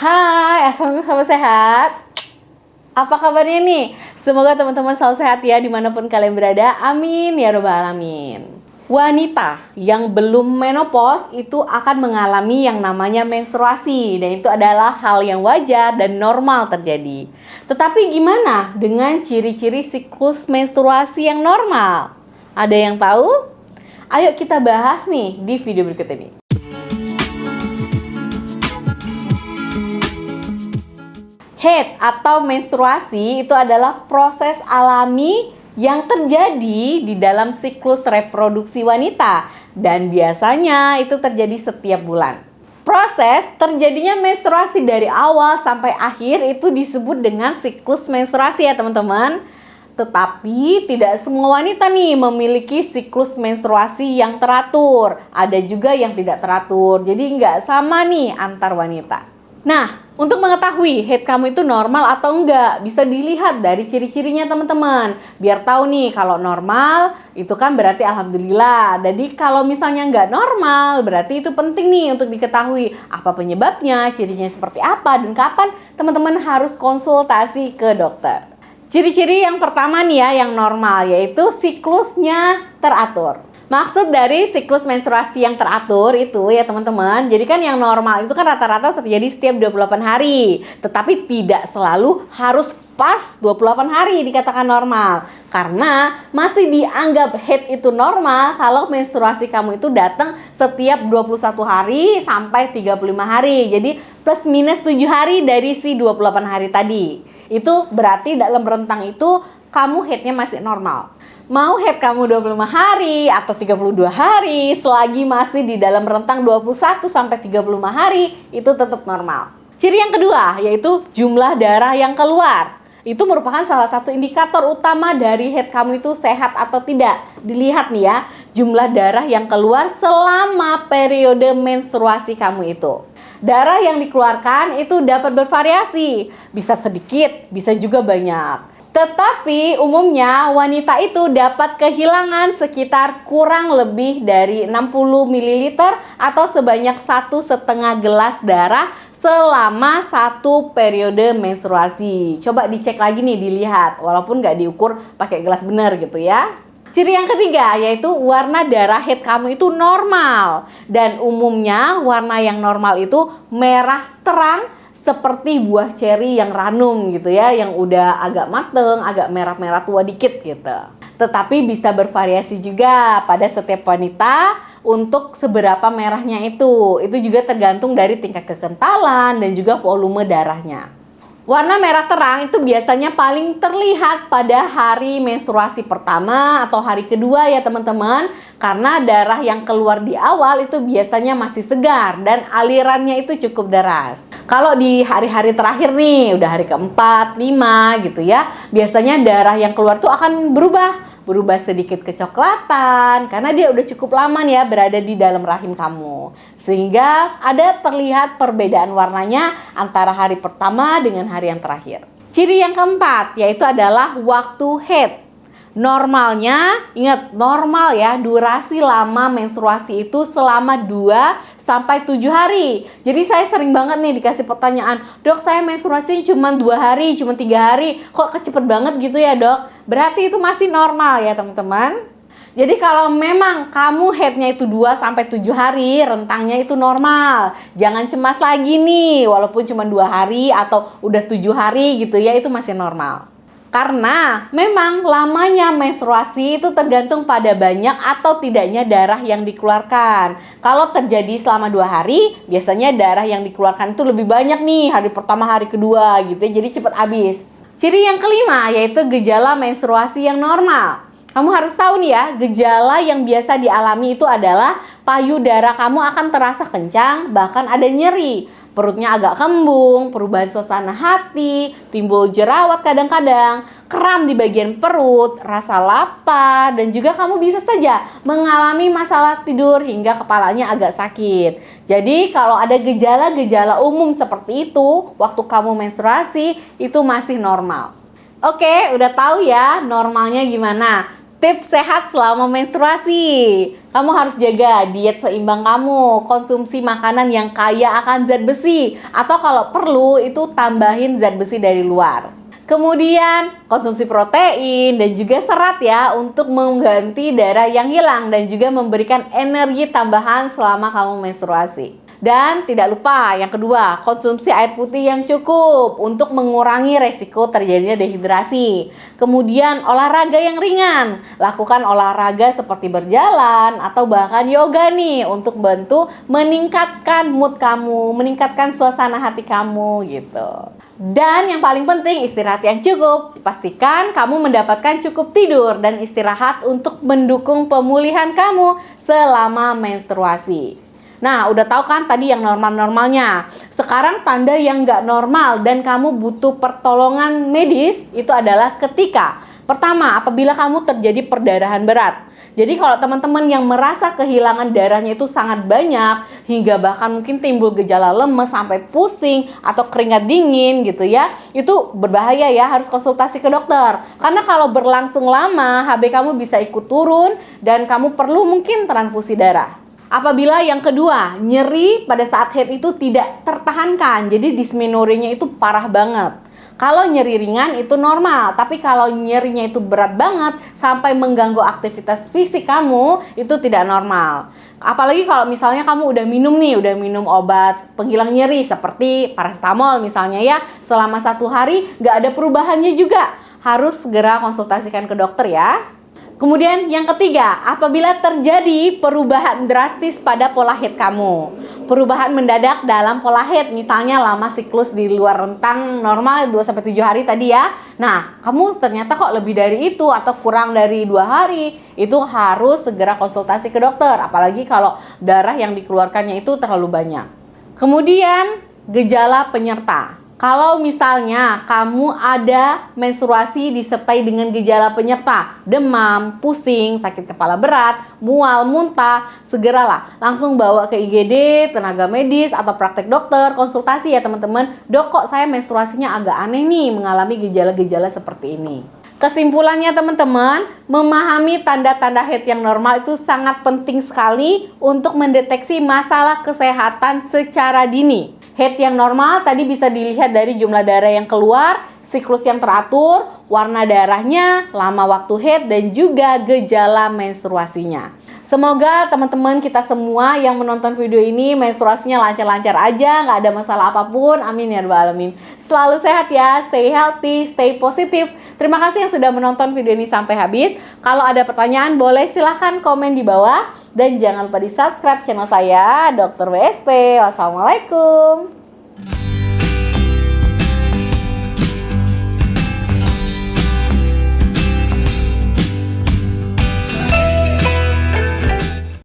Hai, assalamualaikum, sahabat sehat. Apa kabarnya nih? Semoga teman-teman selalu sehat ya dimanapun kalian berada. Amin ya robbal alamin. Wanita yang belum menopause itu akan mengalami yang namanya menstruasi, dan itu adalah hal yang wajar dan normal terjadi. Tetapi gimana dengan ciri-ciri siklus menstruasi yang normal? Ada yang tahu? Ayo kita bahas nih di video berikut ini. Haid atau menstruasi itu adalah proses alami yang terjadi di dalam siklus reproduksi wanita, dan biasanya itu terjadi setiap bulan. Proses terjadinya menstruasi dari awal sampai akhir itu disebut dengan siklus menstruasi ya teman-teman. Tetapi tidak semua wanita nih memiliki siklus menstruasi yang teratur. Ada juga yang tidak teratur, jadi nggak sama nih antar wanita. Nah, untuk mengetahui haid kamu itu normal atau enggak, bisa dilihat dari ciri-cirinya teman-teman. Biar tahu nih, kalau normal itu kan berarti alhamdulillah. Jadi kalau misalnya enggak normal, berarti itu penting nih untuk diketahui apa penyebabnya, cirinya seperti apa, dan kapan teman-teman harus konsultasi ke dokter. Ciri-ciri yang pertama nih ya, yang normal, yaitu siklusnya teratur. Maksud dari siklus menstruasi yang teratur itu ya teman-teman, jadi kan yang normal itu kan rata-rata terjadi setiap 28 hari. Tetapi tidak selalu harus pas 28 hari dikatakan normal. Karena masih dianggap haid itu normal kalau menstruasi kamu itu datang setiap 21 hari sampai 35 hari. Jadi plus minus 7 hari dari si 28 hari tadi. Itu berarti dalam rentang itu kamu haidnya masih normal. Mau haid kamu 25 hari atau 32 hari, selagi masih di dalam rentang 21 sampai 35 hari, itu tetap normal. Ciri yang kedua yaitu jumlah darah yang keluar. Itu merupakan salah satu indikator utama dari haid kamu itu sehat atau tidak. Dilihat nih ya, jumlah darah yang keluar selama periode menstruasi kamu itu. Darah yang dikeluarkan itu dapat bervariasi, bisa sedikit, bisa juga banyak. Tetapi umumnya wanita itu dapat kehilangan sekitar kurang lebih dari 60 ml atau sebanyak 1,5 gelas darah selama satu periode menstruasi. Coba dicek lagi nih, dilihat, walaupun nggak diukur pakai gelas bener gitu ya. Ciri yang ketiga yaitu warna darah haid kamu itu normal, dan umumnya warna yang normal itu merah terang seperti buah ceri yang ranum gitu ya, yang udah agak mateng, agak merah-merah tua dikit gitu. Tetapi bisa bervariasi juga pada setiap wanita untuk seberapa merahnya itu. Itu juga tergantung dari tingkat kekentalan dan juga volume darahnya. Warna merah terang itu biasanya paling terlihat pada hari menstruasi pertama atau hari kedua ya teman-teman. Karena darah yang keluar di awal itu biasanya masih segar dan alirannya itu cukup deras. Kalau di hari-hari terakhir nih, udah hari keempat, 5 gitu ya, biasanya darah yang keluar tuh akan berubah sedikit kecoklatan karena dia udah cukup lama nih ya berada di dalam rahim kamu, sehingga ada terlihat perbedaan warnanya antara hari pertama dengan hari yang terakhir. Ciri yang keempat yaitu adalah waktu haid. Normalnya, ingat normal ya, durasi lama menstruasi itu selama 2 sampai 7 hari. Jadi saya sering banget nih dikasih pertanyaan, "Dok, saya menstruasi cuma 2 hari, cuma 3 hari. Kok cepet banget gitu ya, Dok?" Berarti itu masih normal ya, teman-teman. Jadi kalau memang kamu haidnya itu 2 sampai 7 hari, rentangnya itu normal. Jangan cemas lagi nih, walaupun cuma 2 hari atau udah 7 hari gitu ya, itu masih normal. Karena memang lamanya menstruasi itu tergantung pada banyak atau tidaknya darah yang dikeluarkan. Kalau terjadi selama 2 hari, biasanya darah yang dikeluarkan itu lebih banyak nih hari pertama, hari kedua gitu ya, jadi cepat habis. Ciri yang kelima yaitu gejala menstruasi yang normal. Kamu harus tahu nih ya, gejala yang biasa dialami itu adalah payudara kamu akan terasa kencang, bahkan ada nyeri. Perutnya agak kembung, perubahan suasana hati, timbul jerawat kadang-kadang, kram di bagian perut, rasa lapar, dan juga kamu bisa saja mengalami masalah tidur hingga kepalanya agak sakit. Jadi kalau ada gejala-gejala umum seperti itu waktu kamu menstruasi, itu masih normal. Oke, udah tahu ya normalnya gimana? Tips sehat selama menstruasi. Kamu harus jaga diet seimbang kamu, konsumsi makanan yang kaya akan zat besi, atau kalau perlu itu tambahin zat besi dari luar. Kemudian konsumsi protein dan juga serat ya untuk mengganti darah yang hilang dan juga memberikan energi tambahan selama kamu menstruasi. Dan tidak lupa yang kedua, konsumsi air putih yang cukup untuk mengurangi resiko terjadinya dehidrasi. Kemudian olahraga yang ringan, lakukan olahraga seperti berjalan atau bahkan yoga nih untuk bantu meningkatkan mood kamu, meningkatkan suasana hati kamu gitu. Dan yang paling penting, istirahat yang cukup. Pastikan kamu mendapatkan cukup tidur dan istirahat untuk mendukung pemulihan kamu selama menstruasi. Nah, udah tahu kan tadi yang normal-normalnya. Sekarang tanda yang nggak normal dan kamu butuh pertolongan medis itu adalah ketika pertama, apabila kamu terjadi perdarahan berat. Jadi kalau teman-teman yang merasa kehilangan darahnya itu sangat banyak, hingga bahkan mungkin timbul gejala lemes sampai pusing atau keringat dingin gitu ya, itu berbahaya ya, harus konsultasi ke dokter. Karena kalau berlangsung lama, HB kamu bisa ikut turun dan kamu perlu mungkin transfusi darah. Apabila yang kedua, nyeri pada saat haid itu tidak tertahankan, jadi dysmenorrhea itu parah banget. Kalau nyeri ringan itu normal, tapi kalau nyerinya itu berat banget sampai mengganggu aktivitas fisik kamu, itu tidak normal. Apalagi kalau misalnya kamu udah minum obat penghilang nyeri seperti paracetamol misalnya ya, selama 1 hari nggak ada perubahannya juga, harus segera konsultasikan ke dokter ya. Kemudian yang ketiga, apabila terjadi perubahan drastis pada pola haid kamu. Perubahan mendadak dalam pola haid, misalnya lama siklus di luar rentang normal 2-7 hari tadi ya. Nah, kamu ternyata kok lebih dari itu atau kurang dari 2 hari. Itu harus segera konsultasi ke dokter, apalagi kalau darah yang dikeluarkannya itu terlalu banyak. Kemudian, gejala penyerta. Kalau misalnya kamu ada menstruasi disertai dengan gejala penyerta, demam, pusing, sakit kepala berat, mual, muntah, segeralah langsung bawa ke IGD, tenaga medis atau praktek dokter, konsultasi ya teman-teman. Dok, kok saya menstruasinya agak aneh nih, mengalami gejala-gejala seperti ini. Kesimpulannya teman-teman, memahami tanda-tanda haid yang normal itu sangat penting sekali untuk mendeteksi masalah kesehatan secara dini. Haid yang normal tadi bisa dilihat dari jumlah darah yang keluar, siklus yang teratur, warna darahnya, lama waktu haid, dan juga gejala menstruasinya. Semoga teman-teman kita semua yang menonton video ini menstruasinya lancar-lancar aja, nggak ada masalah apapun. Amin ya rabbal alamin. Selalu sehat ya, stay healthy, stay positif. Terima kasih yang sudah menonton video ini sampai habis. Kalau ada pertanyaan boleh silahkan komen di bawah. Dan jangan lupa di subscribe channel saya, Dr. WSP. Wassalamualaikum.